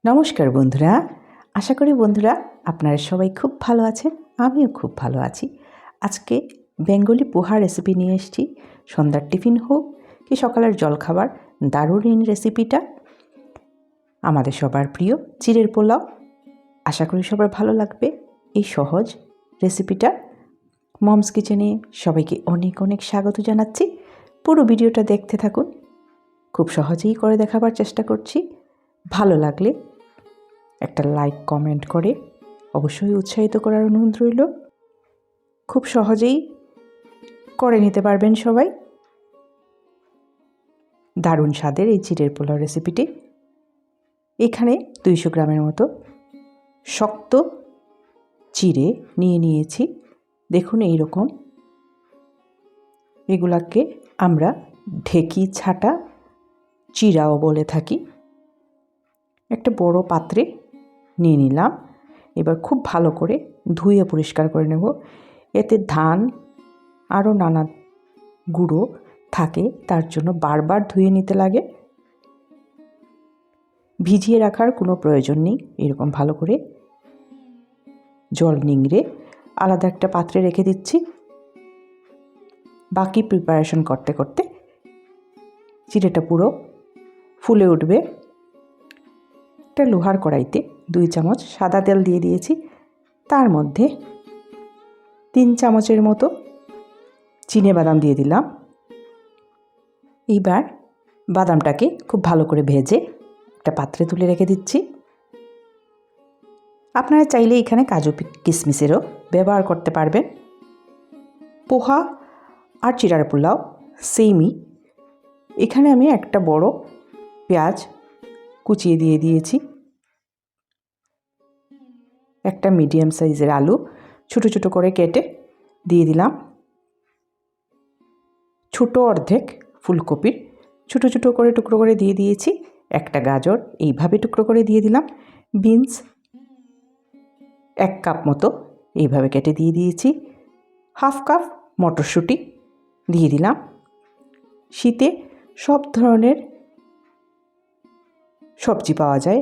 নমস্কার বন্ধুরা, আশা করি বন্ধুরা আপনারা সবাই খুব ভালো আছেন। আমিও খুব ভালো আছি। আজকে বেঙ্গলি পোহা রেসিপি নিয়ে এসেছি। সন্ধ্যার টিফিন হোক কি সকালের জলখাবার, দারুণ এই রেসিপিটা আমাদের সবার প্রিয় চিড়ের পোলাও। আশা করি সবার ভালো লাগবে এই সহজ রেসিপিটা। মমস কিচেনে সবাইকে অনেক অনেক স্বাগত জানাচ্ছি। পুরো ভিডিওটা দেখতে থাকুন। খুব সহজেই করে দেখাবার চেষ্টা করছি। ভালো লাগলে একটা লাইক কমেন্ট করে অবশ্যই উৎসাহিত করার অনুরোধ রইল। খুব সহজেই করে নিতে পারবেন সবাই। দারুণ স্বাদের এই চিড়ের পোলাও রেসিপিটি। এখানে 200 গ্রামের মতো শক্ত চিড়ে নিয়েছি। দেখুন এই রকম। এগুলাকে আমরা ঢেকি ছাটা চিড়াও বলে থাকি। একটা বড় পাত্রে নিয়ে নিলাম। এবার খুব ভালো করে ধুয়ে পরিষ্কার করে নেব। এতে ধান আরও নানা গুঁড়ো থাকে, তার জন্য বারবার ধুয়ে নিতে লাগে। ভিজিয়ে রাখার কোনো প্রয়োজন নেই। এরকম ভালো করে জল নিংড়ে আলাদা একটা পাত্রে রেখে দিচ্ছি। বাকি প্রিপারেশন করতে করতে চিড়েটা পুরো ফুলে উঠবে। একটা লোহার কড়াইতে 2 চামচ সাদা তেল দিয়ে দিয়েছি। তার মধ্যে 3 চামচের মতো চিনেবাদাম দিয়ে দিলাম। এইবার বাদামটাকে খুব ভালো করে ভেজে একটা পাত্রে তুলে রেখে দিচ্ছি। আপনারা চাইলে এখানে কাজু কিশমিশেরও ব্যবহার করতে পারবেন। পোহা আর চিড়ার পোলাও সেমই। এখানে আমি একটা বড় পেঁয়াজ কুচিয়ে দিয়ে দিয়েছি। একটা মিডিয়াম সাইজের আলু ছোটো ছোটো করে কেটে দিয়ে দিলাম। ছোটো অর্ধেক ফুলকপির ছোটো ছোটো করে টুকরো করে দিয়ে দিয়েছি। একটা গাজর এইভাবে টুকরো করে দিয়ে দিলাম। বিনস 1 কাপ মতো এইভাবে কেটে দিয়ে দিয়েছি। 1/2 কাপ মটরশুঁটি দিয়ে দিলাম। শীতে সব ধরনের সবজি পাওয়া যায়,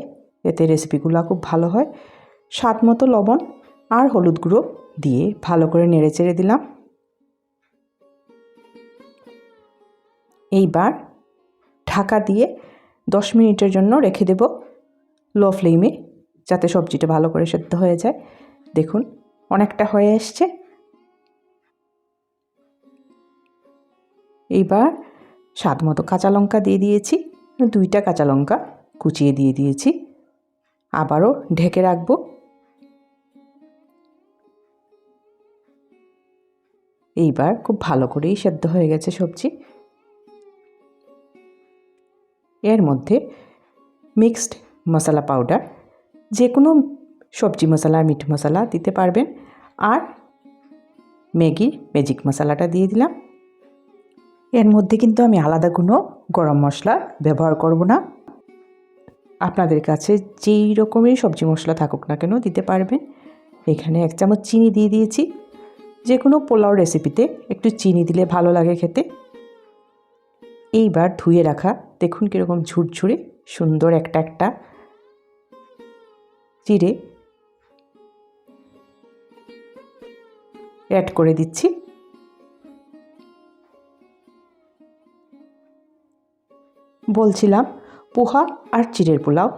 এতে রেসিপিগুলো খুব ভালো হয়। স্বাদ মতো লবণ আর হলুদ গুঁড়ো দিয়ে ভালো করে নেড়ে চেড়ে দিলাম। এইবার ঢাকা দিয়ে 10 মিনিটের জন্য রেখে দেব লো ফ্লেমে, যাতে সবজিটা ভালো করে সেদ্ধ হয়ে যায়। দেখুন অনেকটা হয়ে এসছে। এইবার স্বাদ মতো কাঁচা লঙ্কা দিয়ে দিয়েছি। 2টা কাঁচা লঙ্কা কুচিয়ে দিয়ে দিয়েছি। আবারও ঢেকে রাখবো। এইবার খুব ভালো করেই সেদ্ধ হয়ে গেছে সবজি। এর মধ্যে মিক্সড মশলা পাউডার, যে কোনো সবজি মশলা মিট মশলা দিতে পারবেন, আর ম্যাজিক মশলাটা দিয়ে দিলাম। এর মধ্যে কিন্তু আমি আলাদা কোনো গরম মশলা ব্যবহার করব না। আপনাদের কাছে যেই রকমের সবজি মশলা থাকুক না কেন দিতে পারবেন। এখানে 1 চামচ চিনি দিয়ে দিয়েছি। যে কোনো পোলাও রেসিপিতে একটু চিনি দিলে ভালো লাগে খেতে। এইবার ধুয়ে রাখা দেখুন কীরকম ঝুরঝুরে সুন্দর একটা চিড়ে অ্যাড করে দিচ্ছি। বলছিলাম পোহা আর চিড়ের পোলাও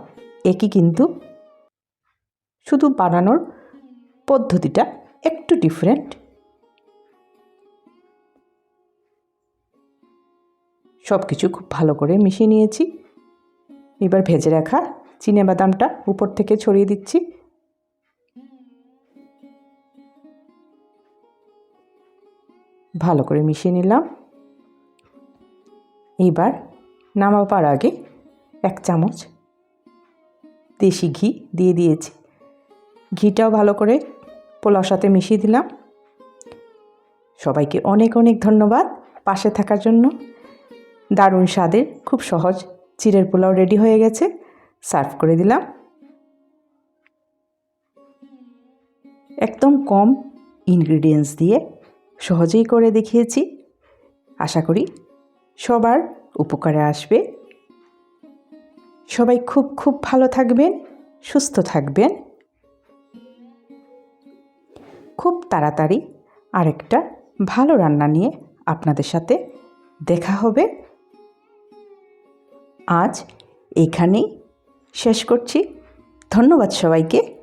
একই, কিন্তু শুধু বানানোর পদ্ধতিটা একটু ডিফারেন্ট। সব কিছু খুব ভালো করে মিশিয়ে নিয়েছি। এবার ভেজে রাখা চিনেবাদামটা উপর থেকে ছড়িয়ে দিচ্ছি। ভালো করে মিশিয়ে নিলাম। এইবার নামাবার আগে 1 চামচ দেশি ঘি দিয়ে দিয়েছি। ঘিটাও ভালো করে পোলাওর সাথে মিশিয়ে দিলাম। সবাইকে অনেক অনেক ধন্যবাদ পাশে থাকার জন্য। দারুণ স্বাদের খুব সহজ চিড়ের পোলাও রেডি হয়ে গেছে। সার্ভ করে দিলাম। একদম কম ইনগ্রিডিয়েন্টস দিয়ে সহজেই করে দেখিয়েছি। আশা করি সবার উপকারে আসবে। সবাই খুব খুব ভালো থাকবেন। সুস্থ থাকবেন। খুব তাড়াতাড়ি আরেকটা ভালো রান্না নিয়ে আপনাদের সাথে দেখা হবে। আজ এইখানেই শেষ করছি। ধন্যবাদ সবাইকে।